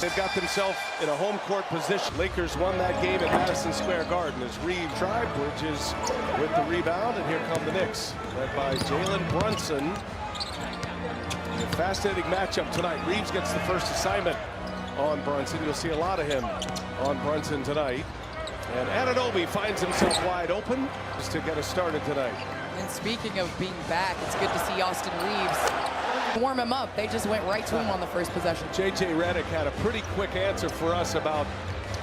They've got themselves in a home court position. Lakers won that game at Madison Square Garden as Reeves tried. Bridges with the rebound, and here come the Knicks, led by Brunson. A fascinating matchup tonight. Reeves gets the first assignment on Brunson. You'll see a lot of him on Brunson tonight. And Anunoby finds himself wide open just to get us started tonight. And speaking of being back, it's good to see Austin Reeves warm him up. They just went right to him on the first possession. J.J. Redick had a pretty quick answer for us about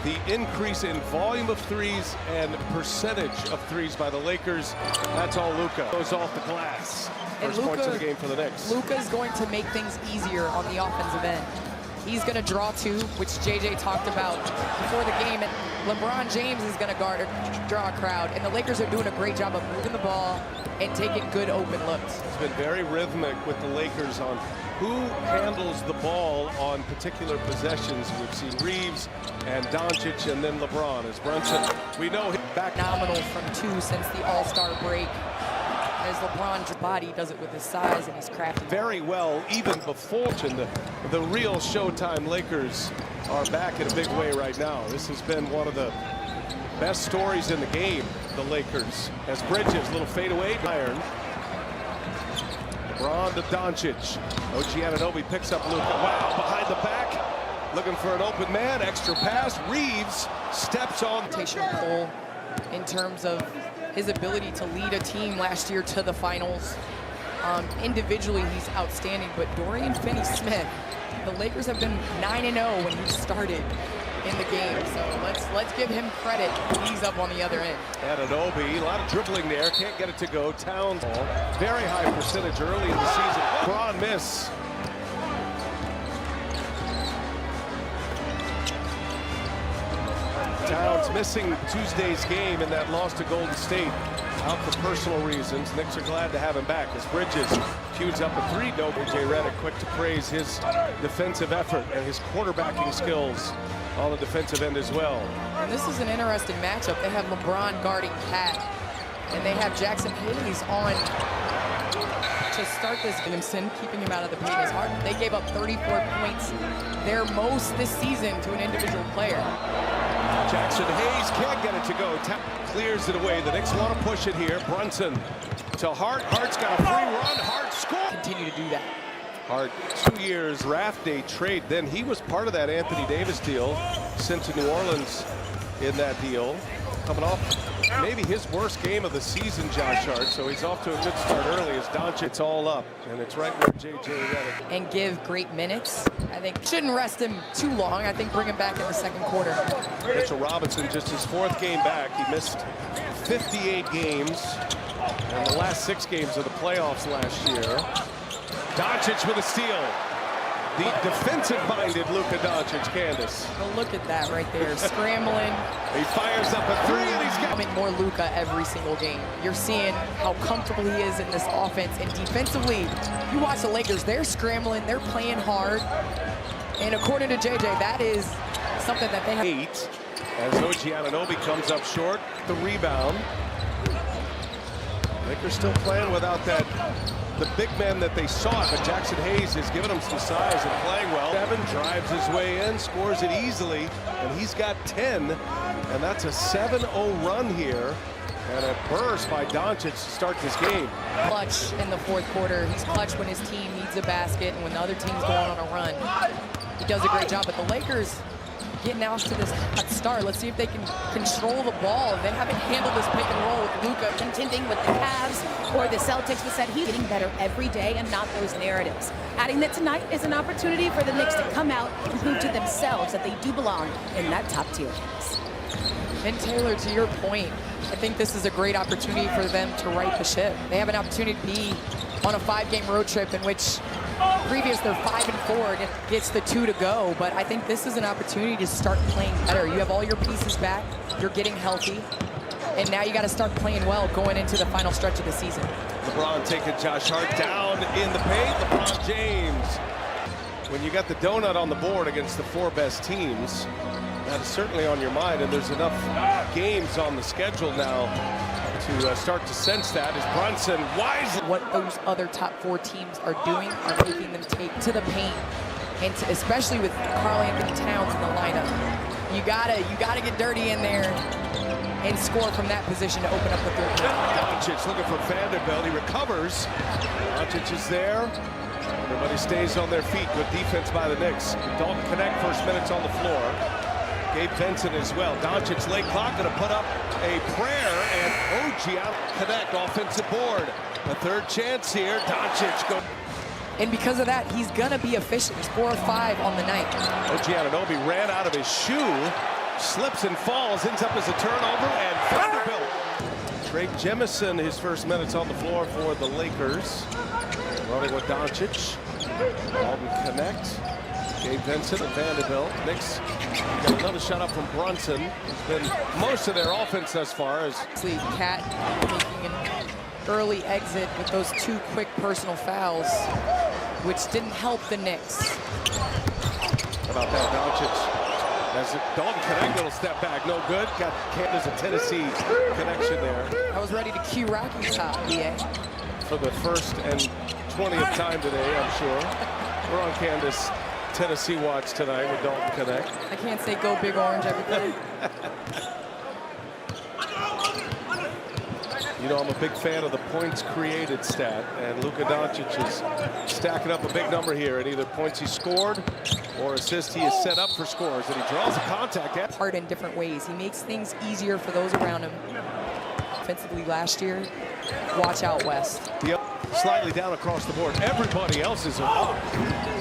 the increase in volume of threes and percentage of threes by the Lakers. That's all Luka. Goes off the glass. First points of the game for the Knicks. Luka's going to make things easier on the offensive end. He's going to draw two, which JJ talked about before the game. And LeBron James is going to draw a crowd. And the Lakers are doing a great job of moving the ball and taking good open looks. It's been very rhythmic with the Lakers on who handles the ball on particular possessions. We've seen Reeves and Doncic and then LeBron. As Brunson, we know him back. Phenomenal from two since the All-Star break. As LeBron's body does it with his size and his crafty. Very well, even before. And the real Showtime Lakers are back in a big way right now. This has been one of the best stories in the game, the Lakers. As Bridges, little fadeaway, iron. LeBron to Doncic. OG Anunoby picks up Luka. Wow, behind the back. Looking for an open man, extra pass. Reeves steps on. Pull in terms of his ability to lead a team last year to the finals. Individually, he's outstanding, but Dorian Finney-Smith, the Lakers have been 9-0 when he started in the game, so let's give him credit. He's up on the other end. Anunoby, a lot of dribbling there, can't get it to go. Towns, very high percentage early in the season. LeBron miss. Towns missing Tuesday's game in that loss to Golden State, out for personal reasons. Knicks are glad to have him back as Bridges cues up a three. J.J. Redick quick to praise his defensive effort and his quarterbacking skills on the defensive end as well. And this is an interesting matchup. They have LeBron guarding Pat, and they have Jackson Hayes on to start this. Williamson, keeping him out of the paint is hard. They gave up 34 points, their most this season, to an individual player. Jackson Hayes can't get it to go. Clears it away. The Knicks want to push it here. Brunson to Hart. Hart's got a free run. Hart score. Continue to do that. Hart, 2 years draft day trade. Then he was part of that Anthony Davis deal, sent to New Orleans in that deal. Coming off maybe his worst game of the season, Josh Hart. So he's off to a good start early as Doncic. It's all up, and it's right where J.J. Redick. And give great minutes. I think shouldn't rest him too long. I think bring him back in the second quarter. Mitchell Robinson, just his 4th game back. He missed 58 games in the last 6 games of the playoffs last year. Doncic with a steal. The defensive-minded Luka Doncic, Candace. Oh, look at that right there, scrambling. He fires up a three, and he's coming more Luka every single game. You're seeing how comfortable he is in this offense, and defensively, you watch the Lakers, they're scrambling, they're playing hard, and according to JJ, that is something that they have. 8, as OG Anunoby comes up short, the rebound. Lakers still playing without the big man that they sought, but Jackson Hayes has given him some size and playing well. 7 drives his way in, scores it easily, and he's got 10, and that's a 7-0 run here, and a burst by Doncic to start this game. Clutch in the 4th quarter. He's clutch when his team needs a basket, and when the other team's going on a run. He does a great job, but the Lakers getting out to this hot start. Let's see if they can control the ball. They haven't handled this pick and roll with Luka. Contending with the Cavs or the Celtics, but said he's getting better every day and not those narratives. Adding that tonight is an opportunity for the Knicks to come out and prove to themselves that they do belong in that top tier. And Taylor, to your point, I think this is a great opportunity for them to right the ship. They have an opportunity to be on a 5-game road trip in which previous they're 5-4 and it gets the 2 to go, but I think this is an opportunity to start playing better. You have all your pieces back, you're getting healthy, and now you got to start playing well going into the final stretch of the season. LeBron taking Josh Hart down in the paint. LeBron James. When you got the donut on the board against the 4 best teams, that is certainly on your mind, and there's enough games on the schedule now to start to sense that as Brunson wisely. What those other top 4 teams are doing are making them take to the paint and especially with Karl Anthony Towns in the lineup, you gotta get dirty in there and score from that position to open up the third. Doncic looking for Vanderbilt. He recovers. Doncic is there. Everybody stays on their feet. Good defense by the Knicks. Dalton Connect first minutes on the floor. Gabe Vincent as well. Doncic late clock going to put up a prayer, and OG out. Connect offensive board. A third chance here. Doncic go. And because of that, he's gonna be efficient. He's 4 or 5 on the night. OG Anunoby ran out of his shoe, slips and falls, ends up as a turnover, and Vanderbilt. Trey Jemison, his first minutes on the floor for the Lakers. Running with Doncic. Dalton Connect. Gabe Vincent and Vanderbilt. Knicks got another shot up from Brunson. It's been most of their offense thus far. As Cat making an early exit with those 2 quick personal fouls, which didn't help the Knicks. How about that, Doncic? As Dalton Connect, little step back, no good. Got Candace a Tennessee connection there. I was ready to cue Rocky's top, BA. For the first and 20th time today, I'm sure. We're on Candace Tennessee watch tonight with Dalton Connect. I can't say go Big Orange every day. You know, I'm a big fan of the points created stat, and Luka Doncic is stacking up a big number here, and either points he scored or assists he is set up for scores, and he draws a contact. Part in different ways. He makes things easier for those around him. Offensively last year, watch out West. Yep, slightly down across the board. Everybody else is up,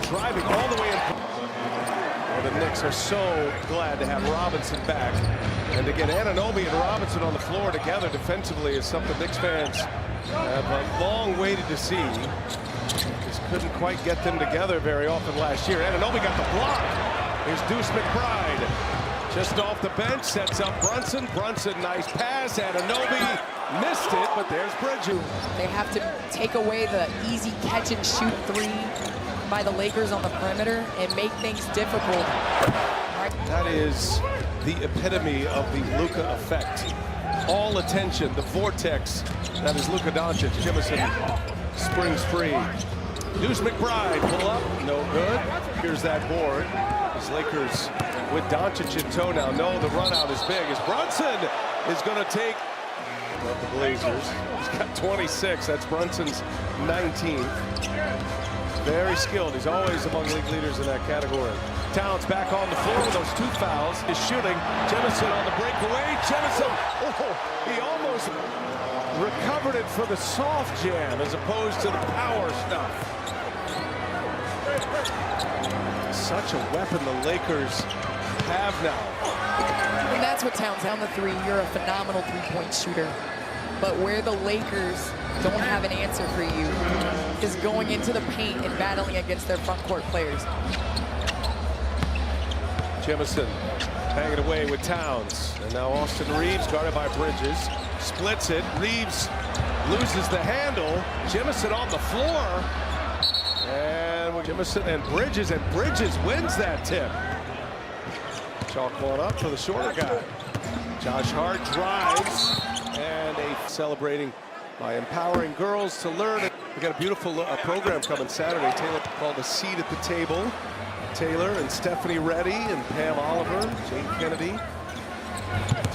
driving all the way in. Well, the Knicks are so glad to have Robinson back. And to get Anunoby and Robinson on the floor together defensively is something Knicks fans have long waited to see. Just couldn't quite get them together very often last year. Anunoby got the block. Here's Deuce McBride. Just off the bench, sets up Brunson. Brunson, nice pass. Anunoby missed it, but there's Bridges. They have to take away the easy catch and shoot 3 by the Lakers on the perimeter and make things difficult. That is the epitome of the Luka effect. All attention, the vortex. That is Luka Doncic. Jemison springs free. Deuce McBride, pull up, no good. Here's that board. As Lakers with Doncic in tow now. No, the run out is big. As Brunson is going to take the Blazers. He's got 26. That's Brunson's 19th. Very skilled. He's always among league leaders in that category. Towns back on the floor with those 2 fouls. Is shooting. Jemison on the breakaway. Jemison, oh, he almost recovered it for the soft jam as opposed to the power stuff. Such a weapon the Lakers have now. And that's what Towns, down the 3, you're a phenomenal 3-point shooter. But where the Lakers don't have an answer for you is going into the paint and battling against their front court players. Jemison hanging away with Towns. And now Austin Reeves, guarded by Bridges, splits it. Reeves loses the handle. Jemison on the floor. And Jemison and Bridges wins that tip. Chalk one up for the shorter guy. Josh Hart drives, and celebrating by empowering girls to learn. We got a beautiful program coming Saturday. Taylor called A Seat at the Table. Taylor and Stephanie Reddy and Pam Oliver, Jane Kennedy.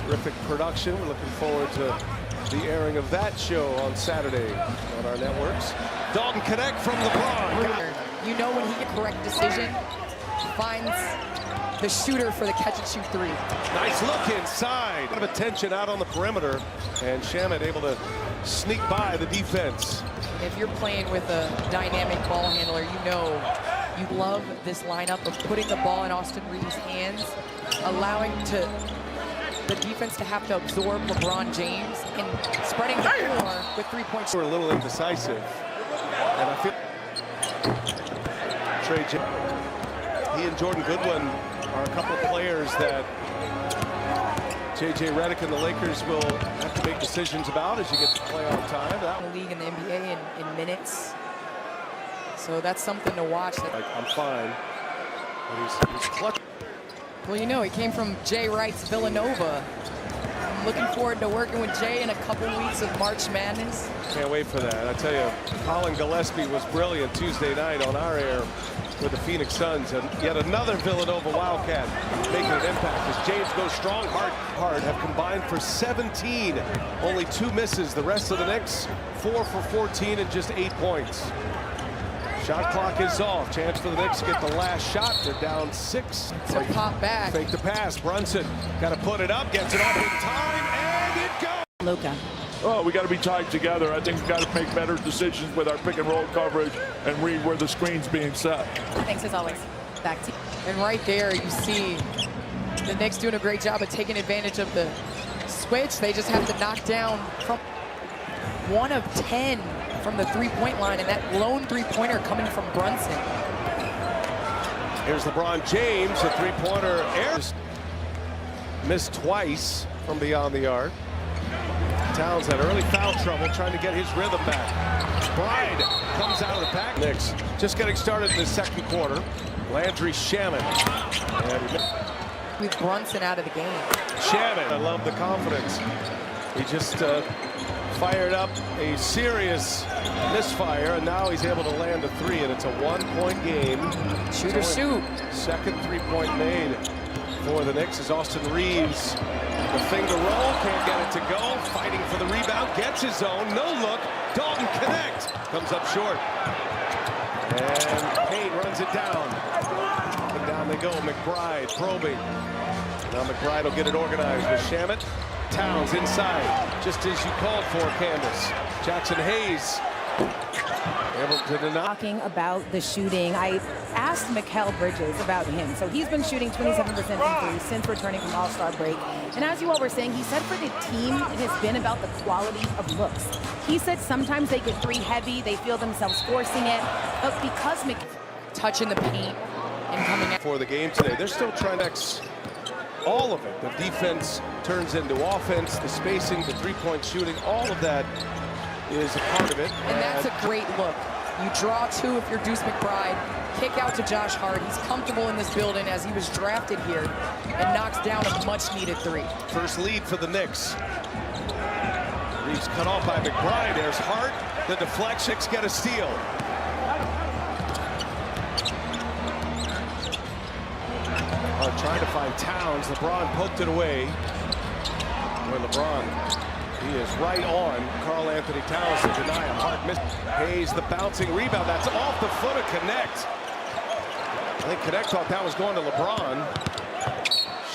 Terrific production. We're looking forward to the airing of that show on Saturday on our networks. Dalton Connect from LeBron. You know when he gets a correct decision, finds the shooter for the catch and shoot 3. Nice look inside. A lot of attention out on the perimeter, and Shamet able to sneak by the defense. If you're playing with a dynamic ball handler, you know you love this lineup of putting the ball in Austin Reeves' hands, allowing the defense to have to absorb LeBron James and spreading the floor with 3-point. We're a little indecisive, and I feel he and Jordan Goodwin are a couple of players that J.J. Redick and the Lakers will have to make decisions about as you get to playoff time. That the league in the NBA in minutes, so that's something to watch. I'm fine, but he's clutch. Well, you know, he came from Jay Wright's Villanova. looking forward to working with Jay in a couple weeks of March Madness. Can't wait for that. I tell you, Colin Gillespie was brilliant Tuesday night on our air with the Phoenix Suns, and yet another Villanova Wildcat making an impact as James goes strong. Hard have combined for 17, only 2 misses. The rest of the Knicks 4 for 14 and just 8 points. Shot clock is off. Chance for the Knicks to get the last shot. They're down 6. So pop back. Fake the pass. Brunson got to put it up, gets it off in time, and it goes. Luka. Oh, we got to be tied together. I think we got to make better decisions with our pick and roll coverage and read where the screen's being set. Thanks as always. Back to you. And right there, you see the Knicks doing a great job of taking advantage of the switch. They just have to knock down from 1 of 10 from the three-point line, and that lone three-pointer coming from Brunson. Here's LeBron James, a three-pointer air. Missed twice from beyond the arc. Towns had early foul trouble trying to get his rhythm back. Bride comes out of the pack. Knicks just getting started in the second quarter. Landry Shamet. With Brunson out of the game. Shamet, I love the confidence. He just fired up a serious misfire, and now he's able to land a 3, and it's a 1-point game. Shoot or shoot. Second three-point made for the Knicks is Austin Reeves. The finger roll, can't get it to go. Fighting for the rebound, gets his own. No look. Dalton connect. Comes up short. And Payne runs it down. And down they go. McBride probing. Now McBride will get it organized with Shamet. Towns inside, just as you called for, Candace. Jackson Hayes. Talking about the shooting, I asked Mikal Bridges about him. So he's been shooting 27% from 3 since returning from All-Star break. And as you all were saying, he said for the team, it has been about the quality of looks. He said sometimes they get 3 heavy, they feel themselves forcing it, but because touching the paint and coming out. For the game today, they're still trying to all of it. The defense turns into offense, the spacing, the three-point shooting, all of that is a part of it. And that's a great look. You draw 2 if you're Deuce McBride, kick out to Josh Hart. He's comfortable in this building as he was drafted here and knocks down a much-needed 3. First lead for the Knicks. Reeves cut off by McBride. There's Hart. The deflection, get a steal. Hart trying to find Towns. LeBron poked it away. Where LeBron, he is right on Karl Anthony Towns to deny a Hart miss. Hayes, the bouncing rebound. That's off the foot of Connect. I think Connect thought that was going to LeBron.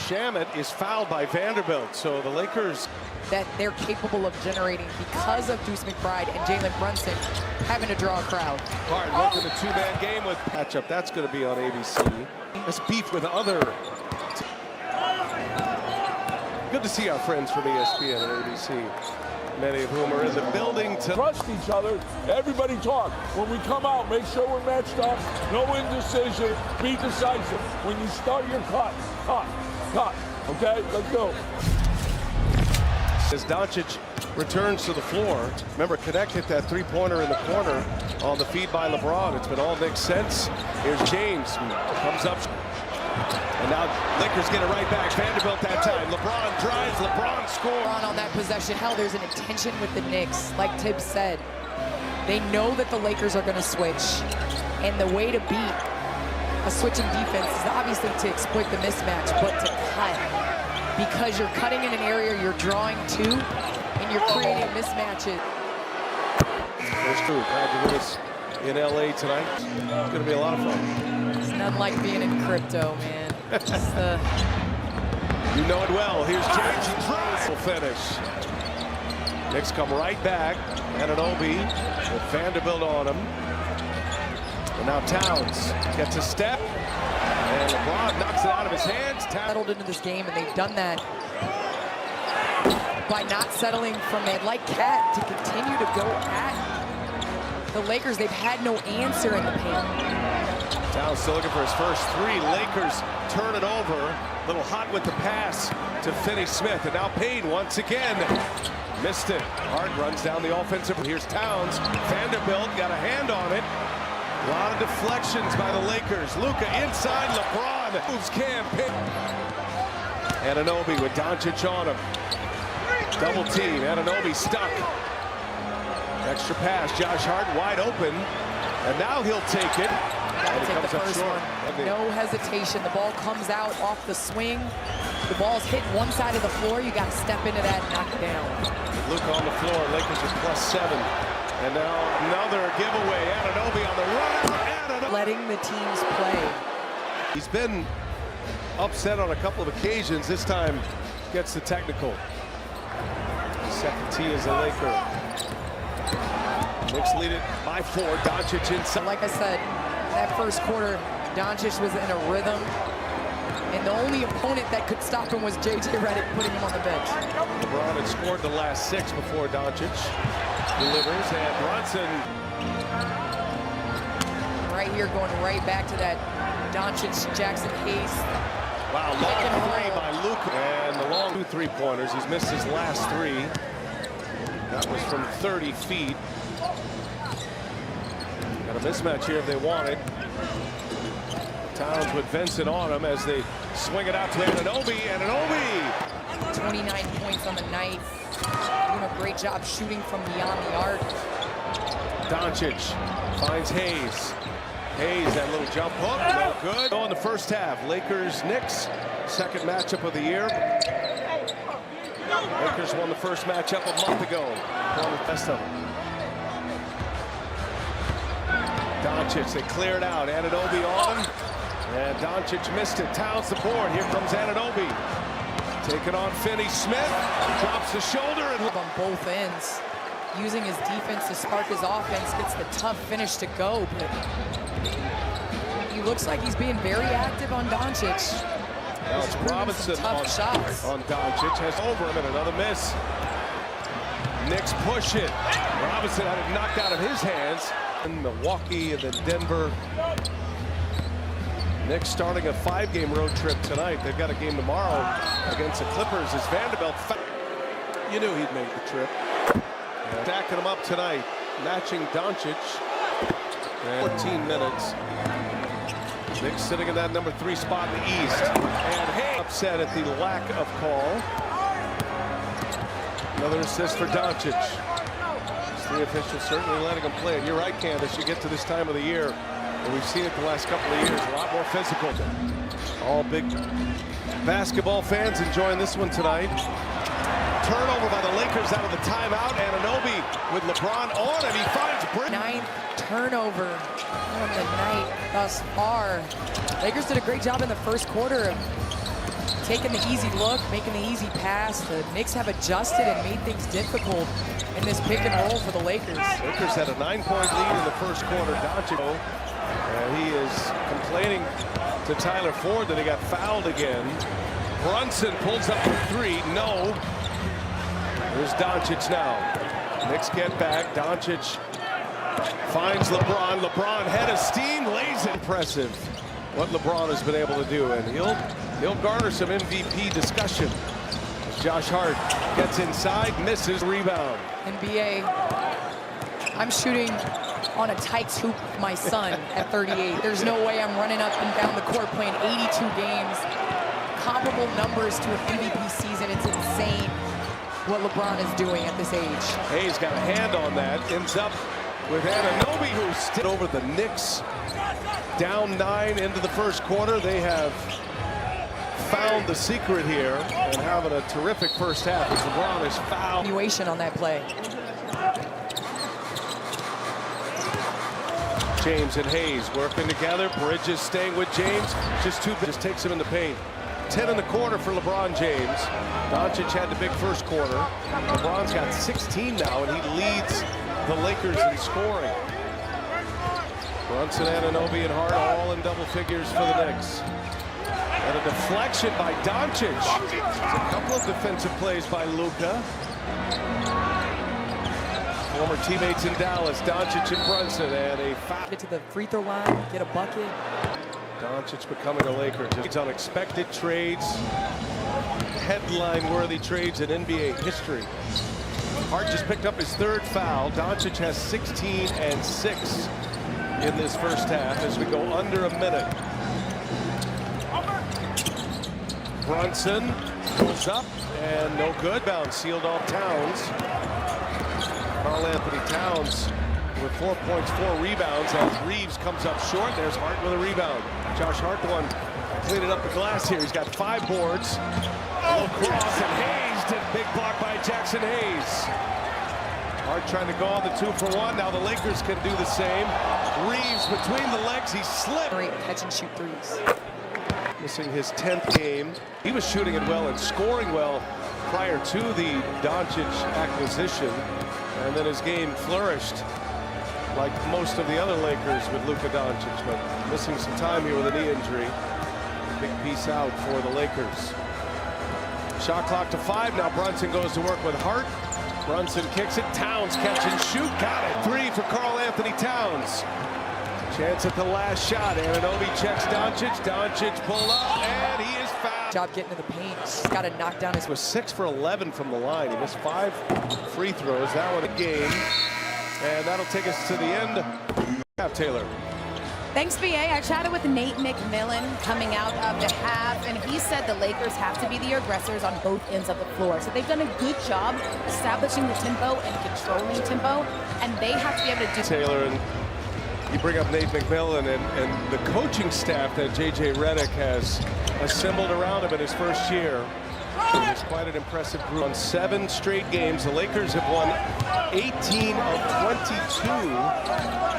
Shamet is fouled by Vanderbilt. So the Lakers, that they're capable of generating because of Deuce McBride and Jalen Brunson having to draw a crowd. Hart looking at a 2-man game with matchup. That's going to be on ABC. Let's beef with other. Good to see our friends from ESPN and ABC, many of whom are in the building to Trust each other. Everybody talk. When we come out, make sure we're matched up. No indecision. Be decisive. When you start your cut. Okay, let's go. As Doncic returns to the floor. Remember, Connect hit that three-pointer in the corner on the feed by LeBron. It's been all Knicks since. Here's James, comes up. And now Lakers get it right back. Vanderbilt that time. LeBron drives, LeBron scores. On that possession, hell, there's an intention with the Knicks. Like Tibbs said, they know that the Lakers are going to switch. And the way to beat a switching defense is obviously to exploit the mismatch, but to cut. Because you're cutting in an area you're drawing to, and you're creating mismatches. That's true. Glad you're with us in LA tonight. It's going to be a lot of fun. It's nothing like being in crypto, man. Just the... You know it well. Here's James. He drives. Will finish. Knicks come right back. Anunoby with Vanderbilt on him. And now Towns gets a step. And LeBron knocks it out of his hands. Settled into this game, and they've done that by not settling from it. Like Cat to continue to go at the Lakers. They've had no answer in the paint. Towns still looking for his first 3. Lakers turn it over. A little hot with the pass to Finney Smith. And now Payne once again. Missed it. Hart runs down the offensive. Here's Towns. Vanderbilt got a hand on it. A lot of deflections by the Lakers. Luka inside. LeBron moves Cam. Anunoby with Doncic on him. Double team, Anunoby stuck. Extra pass, Josh Hart wide open. And now he'll take it. Gotta And it take the comes up first short. one. Okay. No hesitation. The ball comes out off the swing. The ball's hit one side of the floor. You got to step into that and knock it down. Luka on the floor. Lakers are +7. And now another giveaway. Anunoby on the run. Letting the teams play. He's been upset on a couple of occasions. This time gets the technical. Second tee is a Laker. Knicks lead it by 4. Doncic inside. Like I said, that first quarter, Doncic was in a rhythm. And the only opponent that could stop him was J.J. Redick, putting him on the bench. LeBron had scored the last 6 before Doncic delivers. And Brunson. Right here, going right back to that Doncic, Jackson Hayes. Wow, long 3 by Luka. And the long 2 3-pointers. He's missed his last 3. That was from 30 feet. Got a mismatch here if they want it. Towns with Vincent on him as they swing it out to Anunoby. Anunoby! 29 points on the night. Doing a great job shooting from beyond the arc. Doncic finds Hayes. Hayes, that little jump hook, no good. So in the first half, Lakers-Knicks, second matchup of the year. Lakers won the first matchup a month ago. Won the best of them. Doncic, they cleared out. Anunoby on him. And Doncic missed it. Towns the board. Here comes Anunoby. Taking on Finney-Smith. Drops the shoulder. And On both ends. Using his defense to spark his offense. Gets the tough finish to go. But he looks like he's being very active on Doncic. now it's Robinson tough shots. on Doncic. Has over him and another miss. Knicks push it. Robinson had it knocked out of his hands. In Milwaukee and then Denver. Knicks starting a 5-game road trip tonight. They've got a game tomorrow against the Clippers as Vanderbilt. You knew he'd make the trip. Stacking him up tonight, matching Doncic. 14 minutes. Knicks sitting in that number 3 spot in the East. And hey, upset at the lack of call. Another assist for Doncic. The officials certainly letting him play. And you're right, Candace, you get to this time of the year, and we've seen it the last couple of years, a lot more physical. All big basketball fans enjoying this one tonight. Turnover by the Lakers out of the timeout. Anunoby with LeBron on, and he finds Britt. 9th turnover on the night thus far. Lakers did a great job in the first quarter of taking the easy look, making the easy pass. The Knicks have adjusted and made things difficult in this pick and roll for the Lakers. Lakers had a 9-point lead in the first quarter. Doncic, and he is complaining to Tyler Ford that he got fouled again. Brunson pulls up for 3. No. There's Doncic now. Knicks get back. Doncic finds LeBron. LeBron head of steam, lays it. Impressive what LeBron has been able to do, and he'll garner some MVP discussion. Josh Hart gets inside, misses, rebound. NBA, I'm shooting on a Tykes hoop with my son at 38. There's no way I'm running up and down the court playing 82 games. Comparable numbers to an MVP season. It's insane what LeBron is doing at this age. Hayes got a hand on that. Ends up with Anunoby, who's still over the Knicks. Down 9 into the first quarter. They have found the secret here and having a terrific first half as LeBron is fouled. Continuation on that play. James and Hayes working together. Bridges staying with James. Just takes him in the paint. 10 in the quarter for LeBron James. Doncic had the big first quarter. LeBron's got 16 now, and he leads the Lakers in scoring. Brunson, Anunoby, and Hart all in double figures for the Knicks. And a deflection by Doncic. A couple of defensive plays by Luka. Former teammates in Dallas, Doncic and Brunson, and a foul. Get to the free throw line, get a bucket. Doncic becoming a Laker. Just unexpected trades, headline-worthy trades in NBA history. Hart just picked up his 3rd foul. Doncic has 16 and 6 in this first half as we go under a minute. Brunson pulls up and no good. Bounce sealed off Towns. Karl-Anthony Towns with 4 points, 4 rebounds as Reeves comes up short. There's Hart with a rebound. Josh Hart, the one cleaning up the glass here. He's got 5 boards. A little cross, and Hayes did big block by Jackson Hayes. Hart trying to go on the 2-for-1. Now the Lakers can do the same. Reeves between the legs. He slipped. Great catch and shoot threes. Missing his 10th game. He was shooting it well and scoring well prior to the Doncic acquisition. And then his game flourished like most of the other Lakers with Luka Doncic, but missing some time here with a knee injury. Big piece out for the Lakers. Shot clock to 5. Now Brunson goes to work with Hart. Brunson kicks it. Towns catch and shoot. Got it. 3 for Karl-Anthony Towns. Chance at the last shot. Anunoby checks Doncic. Doncic pull up, and he is fouled. Job getting to the paint. He's got to knock down his. Was 6 for 11 from the line. He missed 5 free throws. That one a game. And that'll take us to the end. Taylor. Thanks, BA. I chatted with Nate McMillan coming out of the half, and he said the Lakers have to be the aggressors on both ends of the floor. So they've done a good job establishing the tempo and controlling tempo, and they have to be able to do. Taylor, and you bring up Nate McMillan and the coaching staff that J.J. Redick has assembled around him in his first year. It's quite an impressive group. On 7 straight games, the Lakers have won 18 of 22.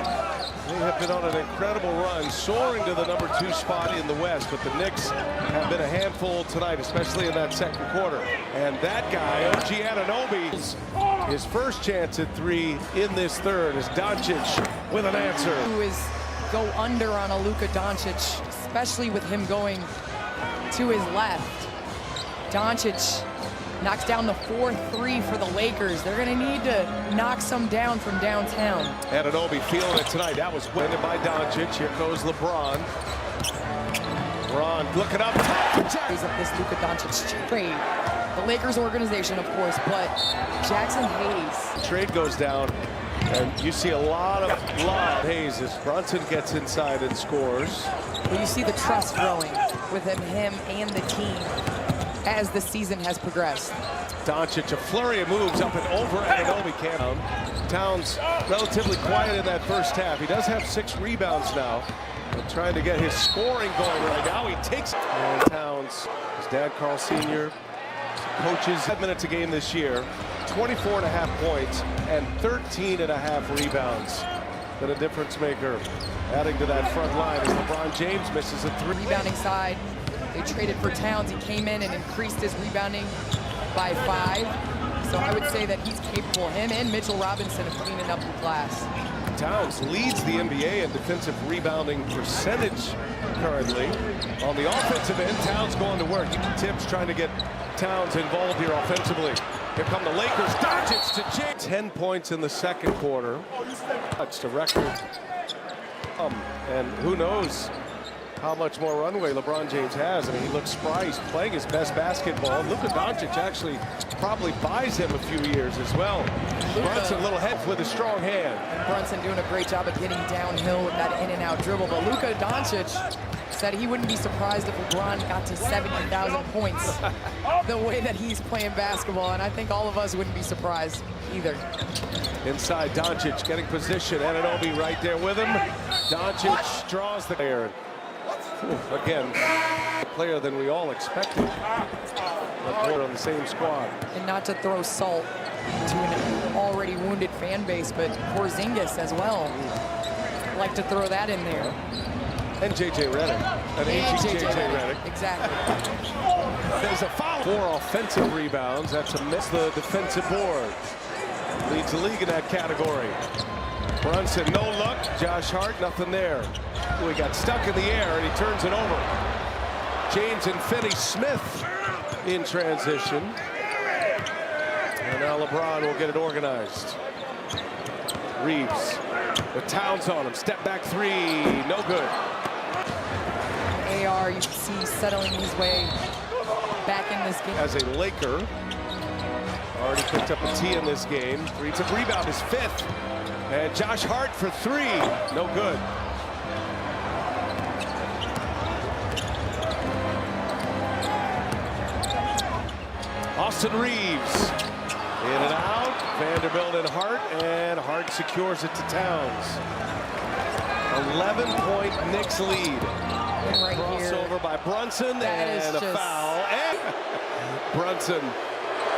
They have been on an incredible run, soaring to the number 2 spot in the West, but the Knicks have been a handful tonight, especially in that second quarter. And that guy, OG Anunoby, his first chance at 3 in this third is Doncic with an answer. Who is go under on a Luka Doncic, especially with him going to his left. Doncic knocks down the 4-3 for the Lakers. They're going to need to knock some down from downtown. Anunoby feeling it tonight. That was winded by Doncic. Here goes LeBron. LeBron looking up top. Raise up this Luka Doncic trade. The Lakers organization, of course, but Jackson Hayes. Trade goes down, and you see a lot of Hayes as Brunson gets inside and scores. But you see the trust growing within him and the team as the season has progressed. Doncic, a flurry of moves up and over Anunoby can't. Towns relatively quiet in that first half. He does have 6 rebounds now. And trying to get his scoring going right now. He takes it. And Towns, his dad Carl Sr., coaches 5 minutes a game this year. 24.5 points and 13.5 rebounds. Been a difference maker. Adding to that front line as LeBron James misses a 3. Rebounding side. They traded for Towns. He came in and increased his rebounding by 5. So I would say that he's capable, him and Mitchell Robinson, of cleaning up the glass. Towns leads the NBA in defensive rebounding percentage currently. On the offensive end, Towns going to work. Tibbs trying to get Towns involved here offensively. Here come the Lakers. Doncic to James. 10 points in the second quarter. That's a record. And who knows how much more runway LeBron James has. I mean, he looks spry. He's playing his best basketball. Luka Doncic actually probably buys him a few years as well. Brunson a little head with a strong hand. And Brunson doing a great job of getting downhill with that in-and-out dribble. But Luka Doncic said he wouldn't be surprised if LeBron got to 70,000 points the way that he's playing basketball. And I think all of us wouldn't be surprised either. Inside, Doncic getting position. Anunoby right there with him. Doncic draws the air. Again, a player than we all expected. But they're on the same squad. And not to throw salt to an already wounded fan base, but Porzingis as well. Like to throw that in there. And J.J. Redick. And J.J. Redick. Exactly. There's a foul. 4 offensive rebounds. That's a miss. The defensive board leads the league in that category. Brunson, no look. Josh Hart, nothing there. Ooh, he got stuck in the air, and he turns it over. James and Finney-Smith in transition. And now LeBron will get it organized. Reeves with Towns on him. Step back 3, no good. AR, you can see settling his way back in this game. As a Laker, already picked up a T in this game. 3 took rebound, his 5th. And Josh Hart for 3, no good. Austin Reeves. In and out. Vanderbilt and Hart secures it to Towns. 11-point Knicks lead. Right Crossover here by Brunson and a just foul. And Brunson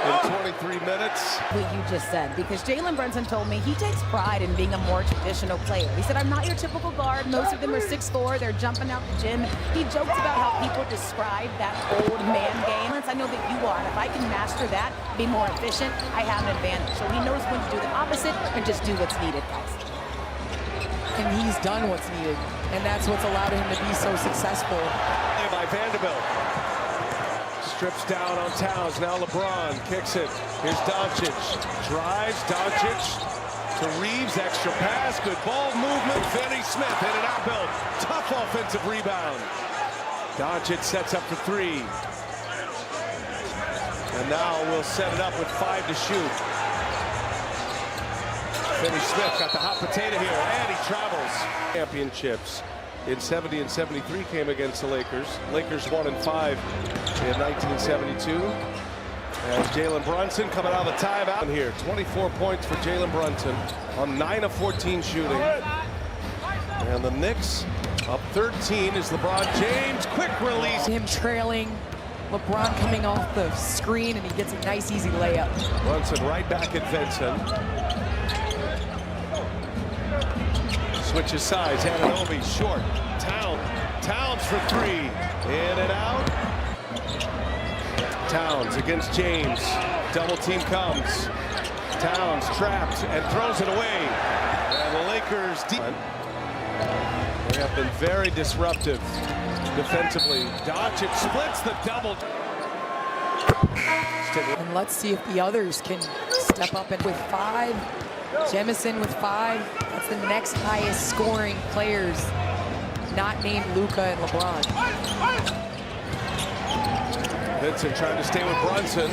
in 23 minutes. What you just said, because Jalen Brunson told me he takes pride in being a more traditional player. He said, I'm not your typical guard. Most of them are 6'4". They're jumping out the gym. He jokes about how people describe that old man game. I know that you are. And if I can master that, be more efficient, I have an advantage. So he knows when to do the opposite and just do what's needed, guys. and he's done what's needed, and that's what's allowed him to be so successful. By Vanderbilt. Strips down on Towns. Now LeBron kicks it. Here's Doncic. Drives. Doncic to Reeves. Extra pass. Good ball movement. Finney Smith in and out. Bill. Tough offensive rebound. Doncic sets up for three. And now we'll set it up with 5 to shoot. Finney Smith got the hot potato here, and he travels. Championships in 70 and 73 came against the Lakers. Lakers 1 and 5 in 1972. And Jalen Brunson coming out of the timeout here. 24 points for Jalen Brunson on 9 of 14 shooting. And the Knicks up 13 is LeBron James. Quick release. Him trailing, LeBron coming off the screen, and he gets a nice, easy layup. Brunson right back at Vincent. Switches sides. Anunoby short. Towns for three. In and out. Towns against James. Double team comes. Towns trapped and throws it away. And the Lakers deep. They have been very disruptive defensively. Doncic splits the double. And let's see if the others can step up. And with 5, Jemison with 5. That's the next highest scoring players not named Luka and LeBron. Vincent trying to stay with Brunson.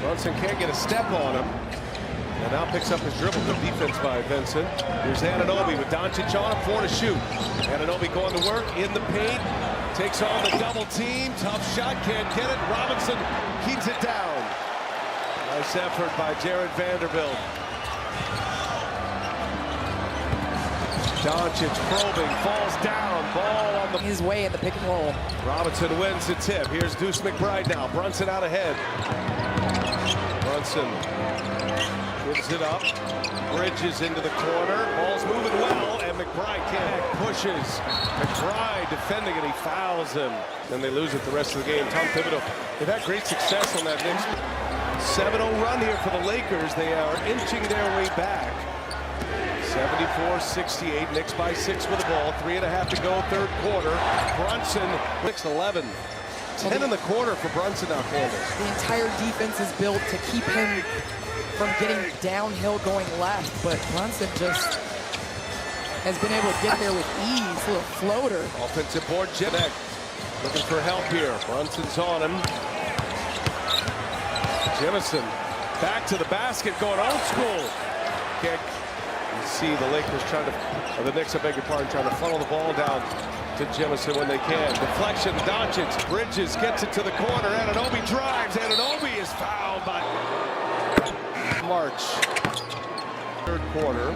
Brunson can't get a step on him. And now picks up his dribble. Good defense by Vincent. Here's Anunoby with Doncic on him. 4 to shoot. Anunoby going to work in the paint. Takes on the double team. Tough shot. Can't get it. Robinson keeps it down. Nice effort by Jared Vanderbilt. Doncic probing. Falls down. Ball on the His way in the pick and roll. Robinson wins the tip. Here's Deuce McBride now. Brunson out ahead. Brunson gives it up. Bridges into the corner. Ball's moving well, and McBride can't. Pushes. McBride defending, and he fouls him. Then they lose it the rest of the game. Tom Thibodeau, they've had great success on that Knicks 7-0 run here for the Lakers. They are inching their way back. 74-68. Knicks by 6 with the ball. 3.5 to go, third quarter. Brunson, 6-11. 10 in the quarter for Brunson now, Candace. The entire defense is built to keep him from getting downhill going left, but Brunson just has been able to get there with ease. A little floater. Offensive board, Jimmy looking for help here. Brunson's on him. Jemison back to the basket, going old school. Kick. You see the Lakers trying to, or the Knicks, I beg your pardon, trying to funnel the ball down to Jemison when they can. Deflection, Doncic, Bridges gets it to the corner. Anunoby drives. Anunoby is fouled by March. Third quarter.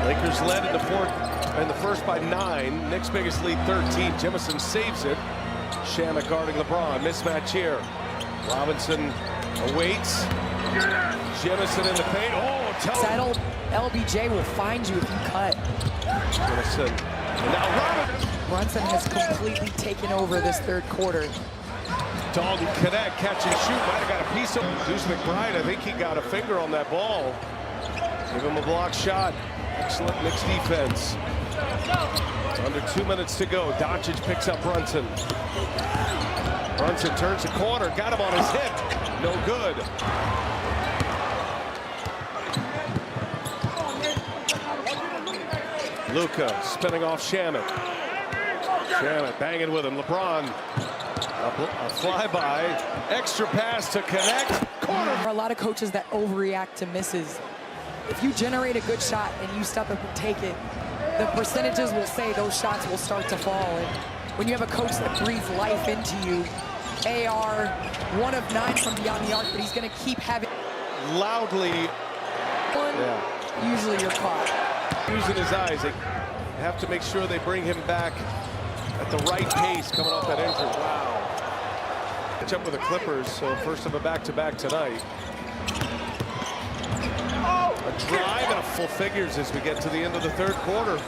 Lakers led in the first by 9. Knicks' biggest lead 13. Jemison saves it. Shamet guarding LeBron. Mismatch here. Robinson awaits. Jemison in the paint. Oh, Settled. LBJ will find you if you cut. Jemison. And now Robinson. Brunson has completely taken over this third quarter. Dalton connect, catch and shoot. Might have got a piece of Deuce McBride. I think he got a finger on that ball. Give him a block shot. Excellent Knicks defense. Under 2 minutes to go. Doncic picks up Brunson. Brunson turns the corner. Got him on his hip. No good. Luka spinning off Shamet. Shamet banging with him. LeBron. A flyby. Extra pass to connect. Corner. There are a lot of coaches that overreact to misses. If you generate a good shot and you step up and take it, the percentages will say those shots will start to fall. And when you have a coach that breathes life into you. AR, 1 of 9 from beyond the arc, but he's going to keep having Loudly. usually you're caught. Using his eyes. They have to make sure they bring him back at the right pace coming off that injury. Wow. Catch up with the Clippers, so first of a back-to-back tonight. A drive and a full figures as we get to the end of the third quarter.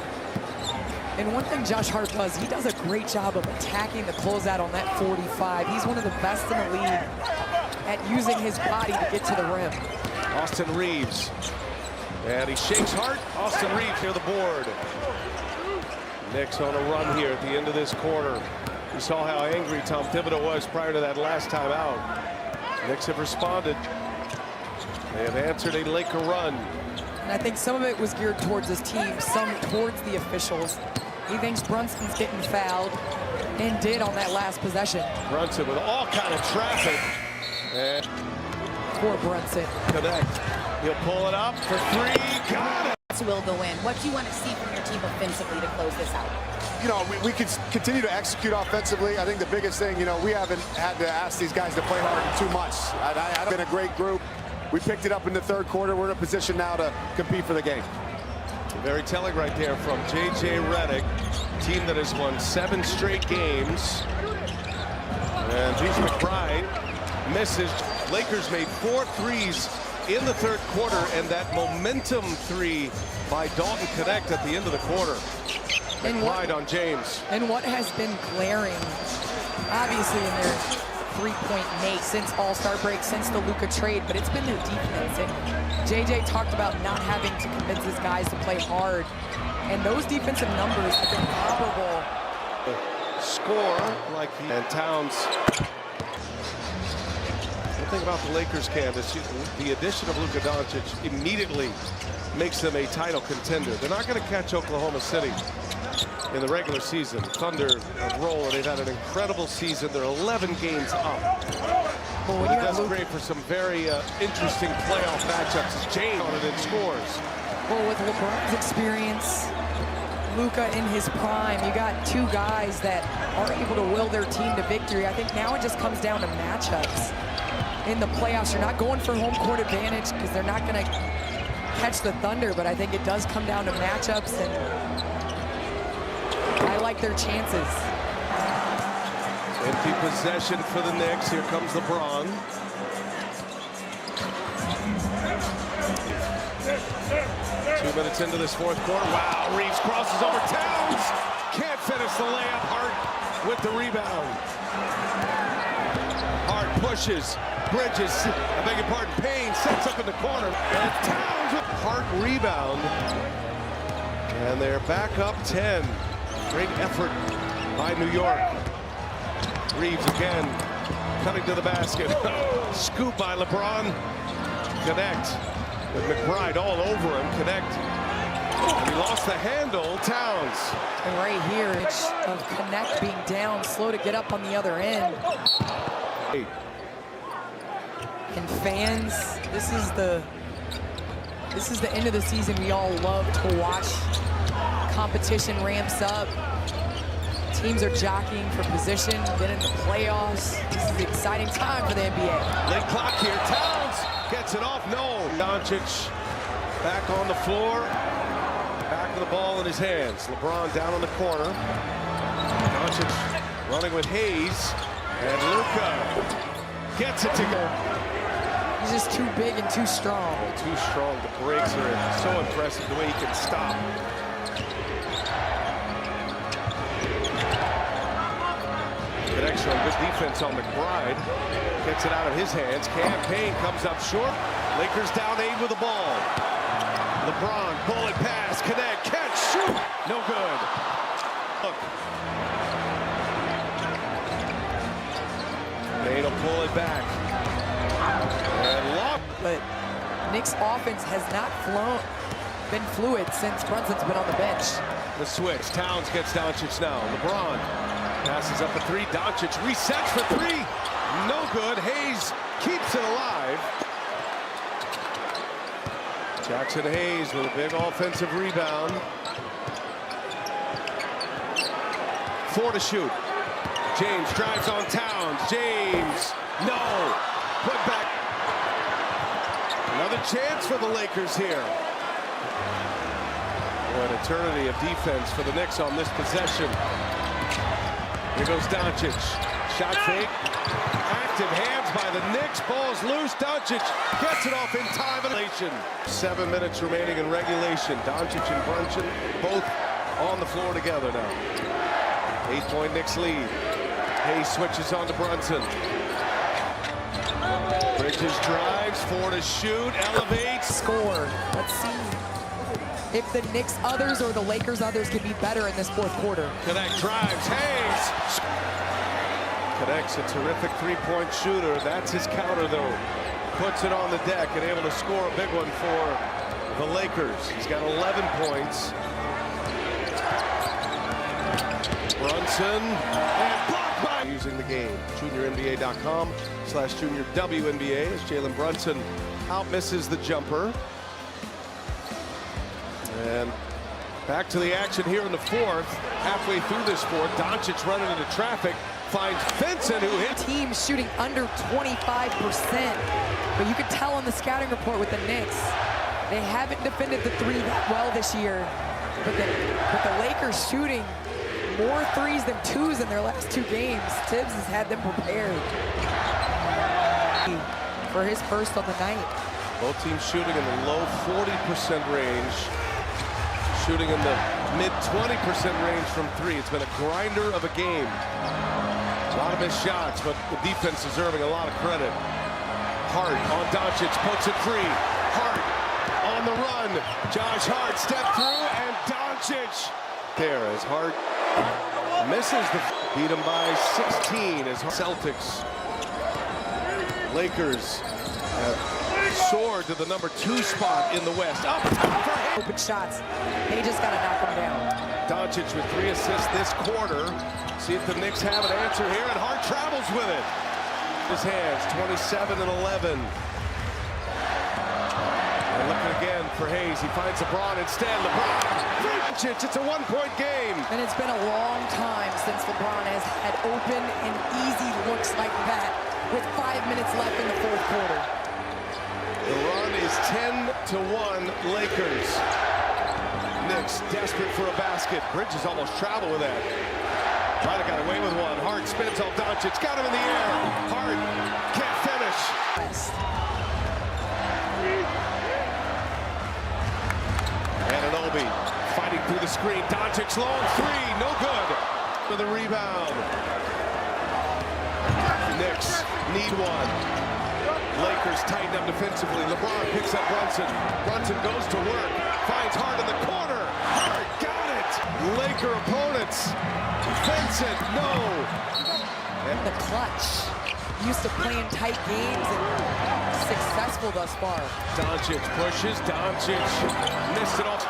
And one thing Josh Hart does, he does a great job of attacking the closeout on that 45. He's one of the best in the league at using his body to get to the rim. Austin Reeves. And he shakes Hart. Austin Reeves near the board. Knicks on a run here at the end of this quarter. You saw how angry Tom Thibodeau was prior to that last time out. Knicks have responded. They have answered a Laker run. And I think some of it was geared towards his team, some towards the officials. He thinks Brunson's getting fouled, and did on that last possession. Brunson with all kind of traffic. And Poor Brunson. connect. He'll pull it up for 3. Got it. Will go in. What do you want to see from your team offensively to close this out? You know, we could continue to execute offensively. I think the biggest thing, you know, we haven't had to ask these guys to play hard in 2 months. I've been a great group. We picked it up in the third quarter. We're in a position now to compete for the game. Very telling right there from J.J. Redick, team that has won 7 straight games. And James McBride misses. Lakers made 4 threes in the third quarter, and that momentum 3 by Dalton Connect at the end of the quarter. And McBride on James. And what has been glaring, obviously in their three-point make since All-Star break, since the Luka trade, but it's been their defense. And JJ talked about not having to convince his guys to play hard. And those defensive numbers have been comparable. Score like he and Towns. One thing about the Lakers, Candace, the addition of Luka Doncic immediately makes them a title contender. They're not going to catch Oklahoma City in the regular season. Thunder have rolled. They've had an incredible season. They're 11 games up. Well, It does great for some very interesting playoff matchups as James on it and scores. Well, with LeBron's experience, Luka in his prime, you got 2 guys that are able to will their team to victory. I think now it just comes down to matchups. In the playoffs, you're not going for home court advantage because they're not going to catch the Thunder, but I think it does come down to matchups, and I like their chances. Empty possession for the Knicks. Here comes LeBron. Two minutes into this fourth quarter. Wow, Reeves crosses over Towns. Can't finish the layup. Hart with the rebound. Hart pushes. Bridges, I beg your pardon, Payne sets up in the corner. And Towns with Hart rebound. And they're back up 10. Great effort by New York. Reeves again, cutting to the basket. Scoop by LeBron. Connect with McBride all over him. Connect. And he lost the handle. Towns. And right here, it's of Connect being down, slow to get up on the other end. And fans, this is the end of the season we all love to watch. Competition ramps up. Teams are jockeying for position, get into the playoffs. This is an exciting time for the NBA. Late clock here. Towns gets it off. No. Doncic back on the floor. Back with the ball in his hands. LeBron down on the corner. Doncic running with Hayes. And Luka gets it to go. He's just too big and too strong. Too strong. The breaks are so impressive the way he can stop. Connection on good defense on McBride. Gets it out of his hands. Payne comes up short. Lakers down 8 with the ball. LeBron, bullet pass, connect, catch, shoot. No good. Look. Payne will pull it back. And lock. But Knicks offense has not been fluid since Brunson's been on the bench. The switch. Towns gets Doncic now. LeBron passes up a 3. Doncic resets for 3. No good. Hayes keeps it alive. Jackson Hayes with a big offensive rebound. 4 to shoot. James drives on Towns. James, no. Put back. Another chance for the Lakers here. What an eternity of defense for the Knicks on this possession. Here goes Doncic. Shot fake. Active hands by the Knicks. Ball's loose. Doncic gets it off in time. 7 minutes remaining in regulation. Doncic and Brunson both on the floor together now. 8-point Knicks lead. Hayes switches on to Brunson. Bridges drives. 4 to shoot. Elevates. Score. Let's see if the Knicks others or the Lakers others can be better in this fourth quarter. Connect drives. Hayes connects, a terrific three-point shooter. That's his counter, though. Puts it on the deck and able to score a big one for the Lakers. He's got 11 points. Brunson and blocked by using the game. JuniorNBA.com/JuniorWNBA as Jalen Brunson out-misses the jumper. And back to the action here in the fourth. Halfway through this fourth, Doncic running into traffic. Finds Vincent, who hit. Team shooting under 25%. But you can tell on the scouting report with the Knicks, they haven't defended the three that well this year. But the Lakers shooting more threes than twos in their last 2 games. Tibbs has had them prepared for his first on the night. Both teams shooting in the low 40% range. Shooting in the mid 20% range from 3. It's been a grinder of a game. A lot of missed shots, but the defense deserving a lot of credit. Hart on Doncic, puts it free. Hart on the run. Josh Hart stepped through, and Doncic there as Hart misses the beat him by 16 as Celtics. Lakers have soared to the number 2 spot in the West. Up top for him. Open shots. They just got to knock them down. Doncic with 3 assists this quarter. See if the Knicks have an answer here, and Hart travels with it. His hands, 27 and 11. And looking again for Hayes. He finds LeBron instead. LeBron, Doncic, it's a 1-point game. And it's been a long time since LeBron has had open and easy looks like that with 5 minutes left in the fourth quarter. The run is 10-1 Lakers. Knicks desperate for a basket. Bridges almost traveled with that. Might have got away with one. Hart spins off Doncic. Got him in the air. Hart can't finish. Anunoby fighting through the screen. Doncic long 3. No good for the rebound. Knicks need one. Lakers tighten up defensively. LeBron picks up Brunson. Brunson goes to work. Finds Hart in the corner. Hart got it. Laker opponents. Vincent, no. And the clutch. Used to playing tight games and successful thus far. Doncic pushes. Doncic missed it off.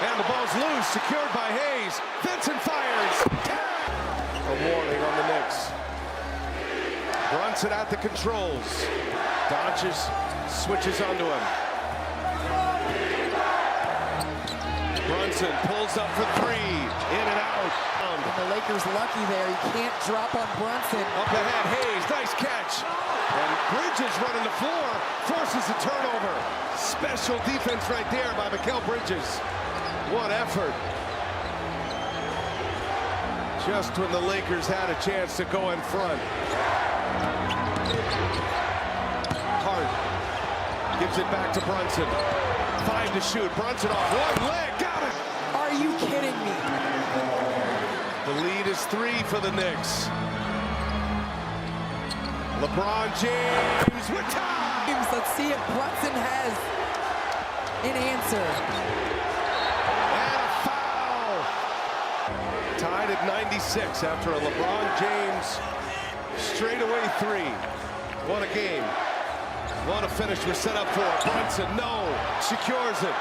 And the ball's loose. Secured by Hayes. Vincent fires. A warning on the Knicks. Brunson at the controls. Doncic switches onto him. Brunson pulls up for 3. In and out. And the Lakers lucky there. He can't drop on Brunson. Up ahead, Hayes, nice catch. And Bridges running the floor, forces a turnover. Special defense right there by Mikal Bridges. What effort. Just when the Lakers had a chance to go in front. Hart gives it back to Brunson. 5 to shoot. Brunson off one leg. Got it. Are you kidding me? The lead is 3 for the Knicks. LeBron James with time. Let's see if Brunson has an answer. And a foul. Tied at 96 after a LeBron James straightaway 3. What a game. What a finish was set up for. Brunson, no. Secures it.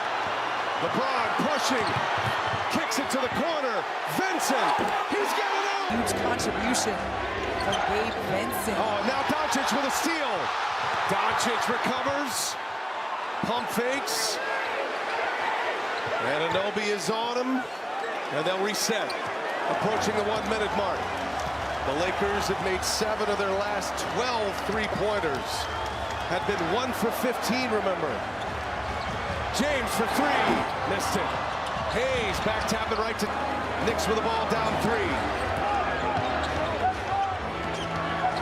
LeBron pushing. Kicks it to the corner. Vincent. He's got it out. Huge contribution from Gabe Vincent. Oh, now Doncic with a steal. Doncic recovers. Pump fakes. Anunoby is on him. And they'll reset. approaching the 1 minute mark. The Lakers have made 7 of their last 12 three-pointers. Had been 1 for 15, remember. James for 3, missed it. Hayes back tapping right to Knicks with the ball down 3.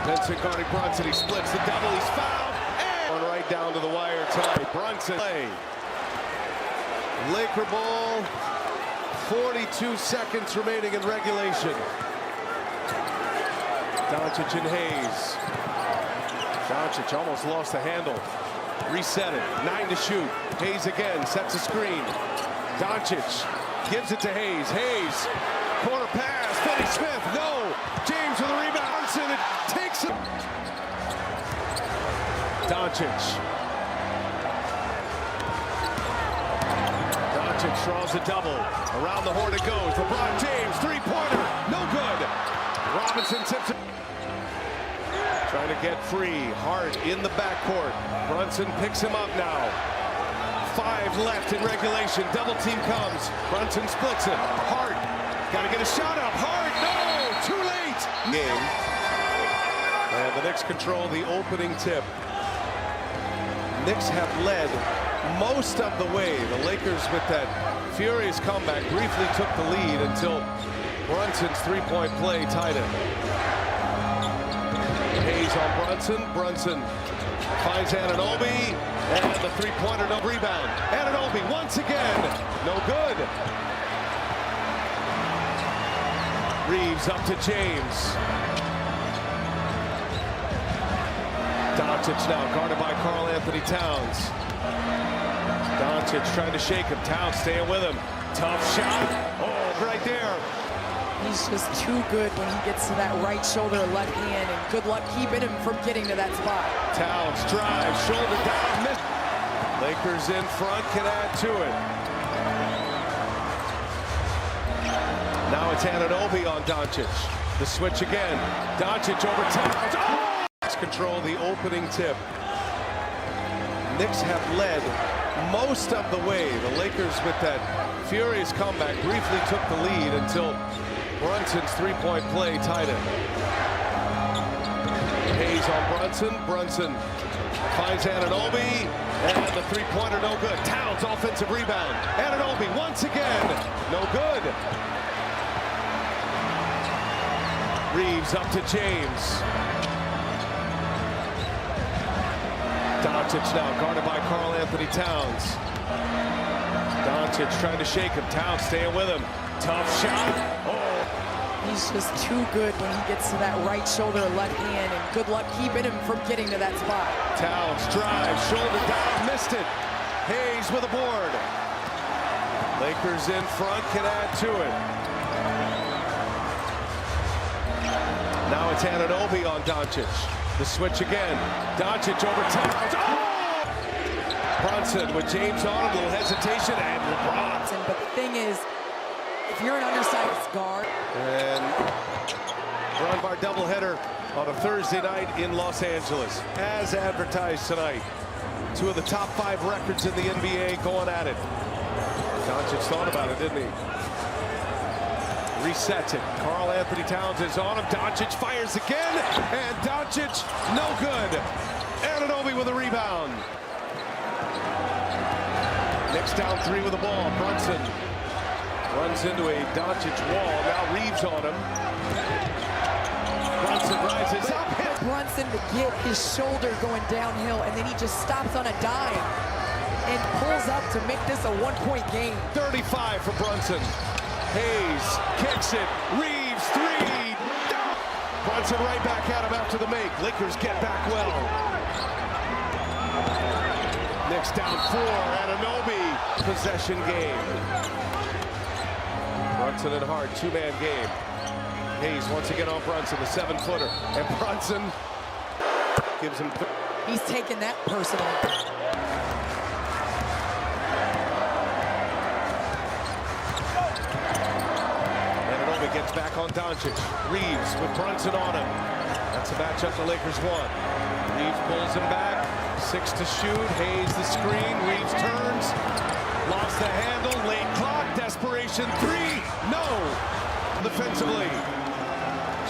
Vincent guarding Brunson, he splits the double, he's fouled, and one right down to the wire tie. Brunson play. Laker ball, 42 seconds remaining in regulation. Doncic and Hayes. Doncic almost lost the handle. Reset it, 9 to shoot. Hayes again, sets a screen. Doncic gives it to Hayes. Hayes, corner pass, Finney Smith, no. James with a rebound, and it takes it. Doncic. Doncic draws a double. Around the horn it goes. LeBron James, three-pointer, no good. Robinson tips it. Trying to get free. Hart in the backcourt. Brunson picks him up now. 5 left in regulation. Double team comes. Brunson splits it. Hart got to get a shot up. Hart, no! Too late! Game. And the Knicks control the opening tip. Knicks have led most of the way. The Lakers, with that furious comeback, briefly took the lead until Brunson's three-point play tied it. Hayes on Brunson. Brunson finds Anunoby, and the three-pointer, no rebound. Anunoby once again, no good. Reeves up to James. Doncic now guarded by Karl Anthony Towns. Doncic trying to shake him. Towns staying with him. Tough shot. Oh, right there. He's just too good when he gets to that right shoulder, left hand, and good luck keeping him from getting to that spot. Towns drives, shoulder down, miss. Lakers in front, can add to it. Now it's Anunoby on Doncic. The switch again. Doncic over Towns. Oh! Control the opening tip. Knicks have led most of the way. The Lakers, with that furious comeback, briefly took the lead until Brunson's three-point play tied it. Hayes on Brunson. Brunson finds Anunoby, and the three-pointer no good. Towns offensive rebound. Anunoby once again, no good. Reeves up to James. Doncic now guarded by Karl Anthony Towns. Doncic trying to shake him. Towns staying with him. Tough shot. Oh. He's just too good when he gets to that right shoulder, left hand, and good luck keeping him from getting to that spot. Towns drives, shoulder down, missed it. Hayes with a board. Lakers in front, can add to it. Now it's Anunoby on Doncic. The switch again. Doncic over Towns. Oh! Brunson with James on him, a little hesitation, and LeBron. But the thing is, if you're an undersized guard. And run bar doubleheader on a Thursday night in Los Angeles. As advertised tonight, 2 of the top 5 records in the NBA going at it. Doncic thought about it, didn't he? Resets it. Karl Anthony Towns is on him. Doncic fires again, and Doncic no good. Anunoby with a rebound. Knicks down 3 with the ball. Brunson runs into a Doncic wall. Now Reeves on him. Brunson rises up. Hit. Brunson to get his shoulder going downhill, and then he just stops on a dime and pulls up to make this a 1-point game. 35 for Brunson. Hayes kicks it. Reeves 3. Brunson right back at him after the make. Lakers get back well. Knicks down 4. Anunoby. Possession game. Brunson and Hart, 2-man game. Hayes once again on Brunson, the 7-footer. And Brunson gives him... He's taking that personal. Gets back on Doncic. Reeves with Brunson on him. That's a matchup the Lakers want. Reeves pulls him back. 6 to shoot. Hayes the screen. Reeves turns. Lost the handle. Late clock. Desperation 3. No. defensively.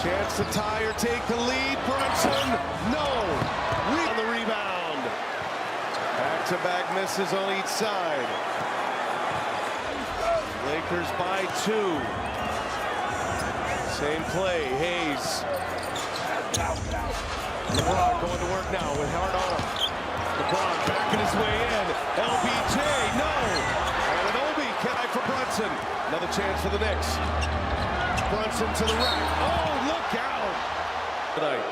Chance to tie or take the lead. Brunson, no. On the rebound. Back-to-back misses on each side. Lakers by 2. Same play, Hayes. LeBron going to work now with hard on him. LeBron backing his way in. LBJ, no. And an Obi catch for Brunson. Another chance for the Knicks. Brunson to the right. Oh, look out. Tonight.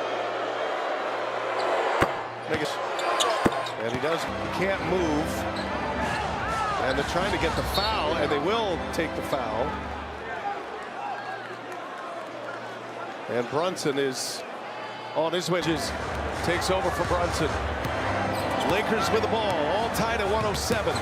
And he does. He can't move. And they're trying to get the foul, and they will take the foul. And Brunson is on his way. Takes over for Brunson. Lakers with the ball, all tied at 107.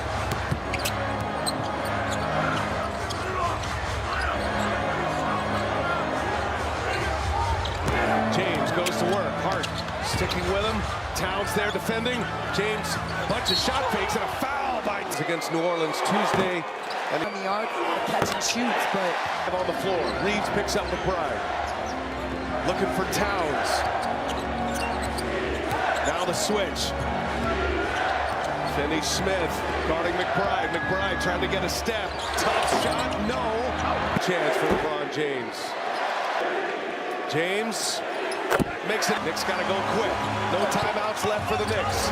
James goes to work. Hart sticking with him. Towns there defending. James, bunch of shot fakes and a foul by against New Orleans Tuesday. And On the arc, catch and shoots, but on the floor. Reeves picks up McBride. Looking for Towns. Now the switch. Finney Smith guarding McBride. McBride trying to get a step. Tough shot, no. Chance for LeBron James. James makes it. Knicks got to go quick. No timeouts left for the Knicks.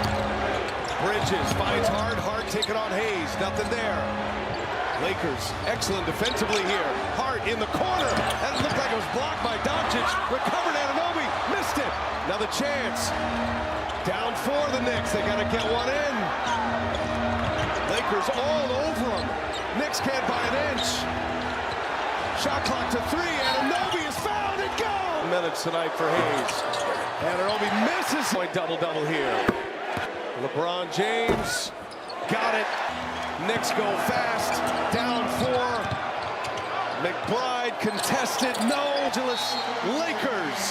Bridges finds Hart. Hart taking on Hayes. Nothing there. Lakers excellent defensively here. Hart in the corner. That looked like it was blocked by Doncic. Recovered Anunoby. Missed it. Another chance. Down 4 the Knicks. They got to get one in. Lakers all over them. Knicks can't buy an inch. Shot clock to 3. Anunoby is fouled and go. Minutes tonight for Hayes. Anunoby misses. Double-double here. LeBron James got it. Knicks go fast. Down 4. McBride contested. No. Lakers